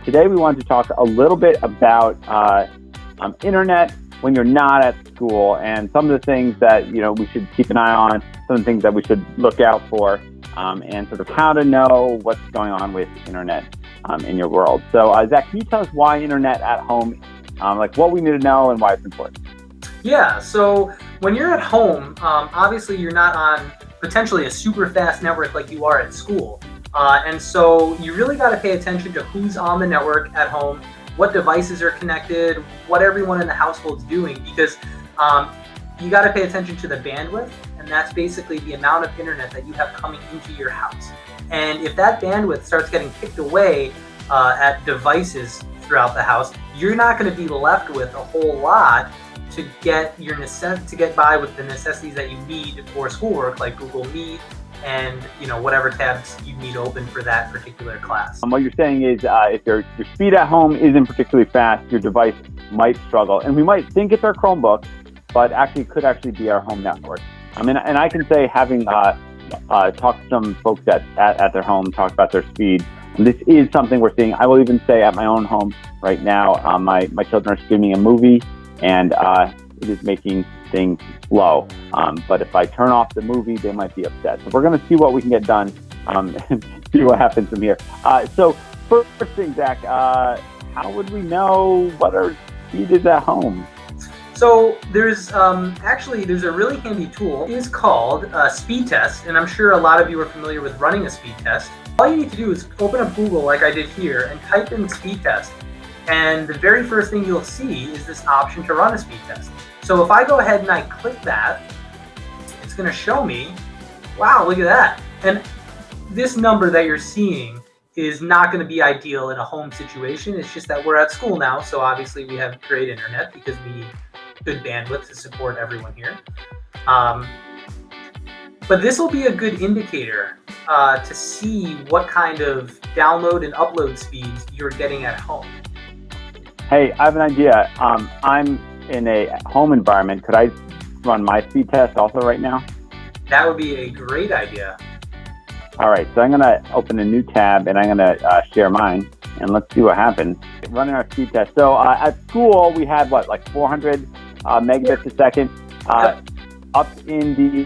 today we wanted to talk a little bit about internet when you're not at school, and some of the things that we should keep an eye on, some of the things that we should look out for, and sort of how to know what's going on with internet in your world. So Zach, can you tell us why internet at home, like what we need to know and why it's important? Yeah, so when you're at home, obviously you're not on potentially a super fast network like you are at school. And so you really got to pay attention to who's on the network at home, what devices are connected, what everyone in the household's doing, because you got to pay attention to the bandwidth, and that's basically the amount of internet that you have coming into your house. And if that bandwidth starts getting picked away at devices throughout the house, you're not going to be left with a whole lot to get by with the necessities that you need for schoolwork, like Google Meet and whatever tabs you need open for that particular class. What you're saying is if your speed at home isn't particularly fast, your device might struggle. And we might think it's our Chromebook, but it could actually be our home network. And I can say, having talked to some folks at their home, talked about their speed, and this is something we're seeing. I will even say at my own home right now, my children are streaming a movie, and it is making things slow. But if I turn off the movie, they might be upset. So we're going to see what we can get done and see what happens from here. So first thing, Zach, how would we know what our speed is at home? So there's a really handy tool. It is called Speed Test, and I'm sure a lot of you are familiar with running a speed test. All you need to do is open up Google like I did here and type in speed test. And the very first thing you'll see is this option to run a speed test. So if I go ahead and I click that, it's going to show me, wow, look at that. And this number that you're seeing is not going to be ideal in a home situation. It's just that we're at school now, so obviously we have great internet because we need good bandwidth to support everyone here. But this will be a good indicator to see what kind of download and upload speeds you're getting at home. Hey, I have an idea. I'm in a home environment. Could I run my speed test also right now? That would be a great idea. All right, so I'm going to open a new tab and I'm going to share mine, and let's see what happens. Running our speed test. So at school, we had like 400 megabits a second. Up in the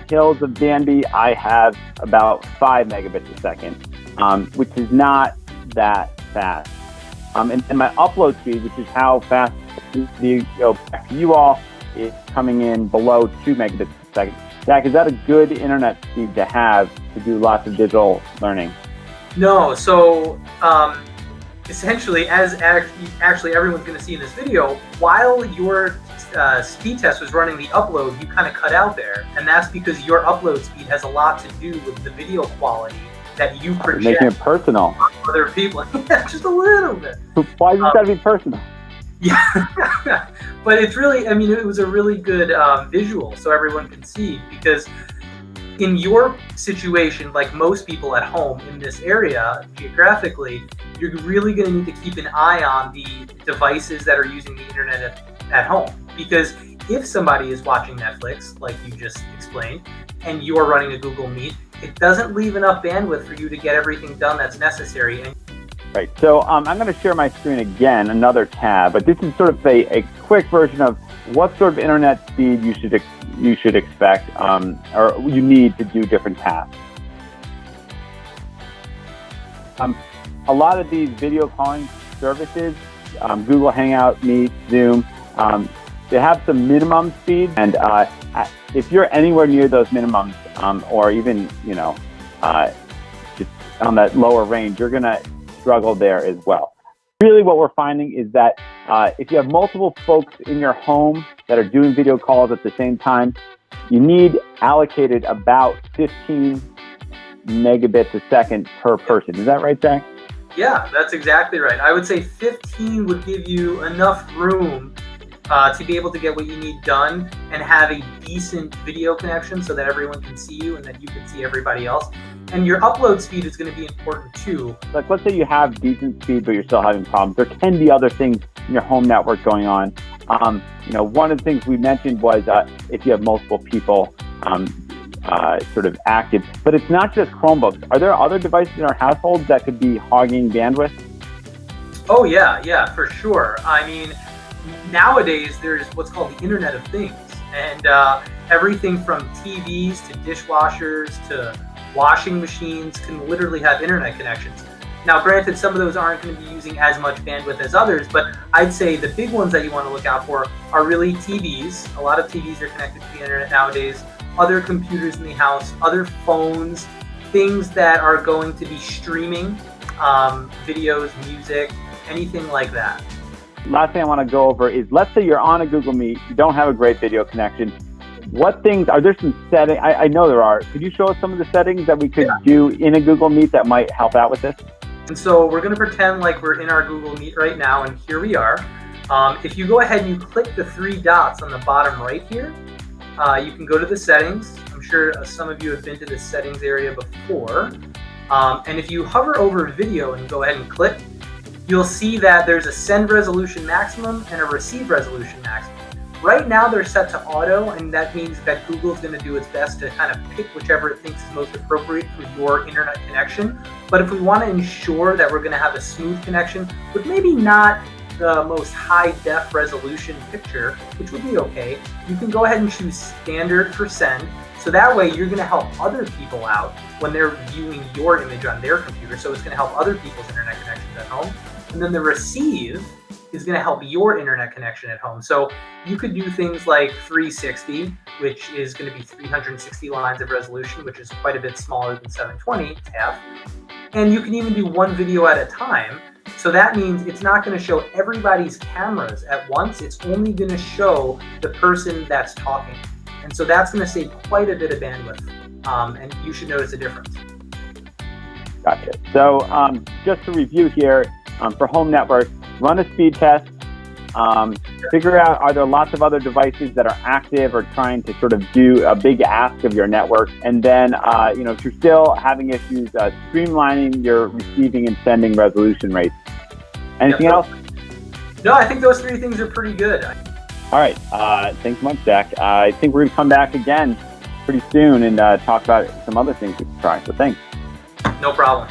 hills of Danby, I have about 5 megabits a second, which is not that fast. And my upload speed, which is how fast the video back to you all, is coming in below 2 megabits a second. Zach, is that a good internet speed to have to do lots of digital learning? No. So essentially, as actually everyone's going to see in this video, while your speed test was running the upload, you kind of cut out there. And that's because your upload speed has a lot to do with the video quality that you project. Making it personal. On other people. Just a little bit. Why does it got to be personal? Yeah, but it's really, it was a really good visual so everyone can see, because in your situation, like most people at home in this area, geographically, you're really going to need to keep an eye on the devices that are using the internet at home. Because if somebody is watching Netflix, like you just explained, and you're running a Google Meet, it doesn't leave enough bandwidth for you to get everything done that's necessary. Right, so I'm going to share my screen again, another tab, but this is sort of a quick version of what sort of internet speed you should expect or you need to do different tasks. A lot of these video calling services, Google Hangout, Meet, Zoom, they have some minimum speed, and if you're anywhere near those minimums, or even just on that lower range, you're going to struggle there as well. Really what we're finding is that if you have multiple folks in your home that are doing video calls at the same time, you need allocated about 15 megabits a second per person. Is that right, Zach? Yeah, that's exactly right. I would say 15 would give you enough room to be able to get what you need done and have a decent video connection so that everyone can see you and that you can see everybody else. And your upload speed is going to be important too. Like, let's say you have decent speed, but you're still having problems. There can be other things in your home network going on. One of the things we mentioned was if you have multiple people sort of active. But it's not just Chromebooks. Are there other devices in our household that could be hogging bandwidth? Oh yeah, for sure. I mean, nowadays there's what's called the Internet of Things, and everything from TVs to dishwashers to washing machines can literally have internet connections. Now, granted, some of those aren't going to be using as much bandwidth as others, but I'd say the big ones that you want to look out for are really TVs. A lot of TVs are connected to the internet nowadays, other computers in the house, other phones, things that are going to be streaming, videos, music, anything like that. Last thing I want to go over is, let's say you're on a Google Meet, you don't have a great video connection. What things, are there some settings, I know there are, could you show us some of the settings that we could do in a Google Meet that might help out with this? And so we're going to pretend like we're in our Google Meet right now, and here we are. If you go ahead and you click the three dots on the bottom right here, you can go to the settings. I'm sure some of you have been to the settings area before. And if you hover over video and go ahead and click, you'll see that there's a send resolution maximum and a receive resolution maximum. Right now they're set to auto, and that means that Google's going to do its best to kind of pick whichever it thinks is most appropriate for your internet connection. But if we want to ensure that we're going to have a smooth connection with maybe not the most high def resolution picture, which would be okay, you can go ahead and choose standard for send. So that way you're going to help other people out when they're viewing your image on their computer. So it's going to help other people's internet connections at home. And then the receive is going to help your internet connection at home. So you could do things like 360, which is going to be 360 lines of resolution, which is quite a bit smaller than 720 TAF. And you can even do one video at a time. So that means it's not going to show everybody's cameras at once. It's only going to show the person that's talking. And so that's going to save quite a bit of bandwidth. And you should notice a difference. Gotcha. So just to review here, for home network, run a speed test, figure out, are there lots of other devices that are active or trying to sort of do a big ask of your network? And then, if you're still having issues, streamlining your receiving and sending resolution rates. Anything else? No, I think those three things are pretty good. All right. Thanks much, Zach. I think we're going to come back again pretty soon and talk about some other things we can try. So thanks. No problem.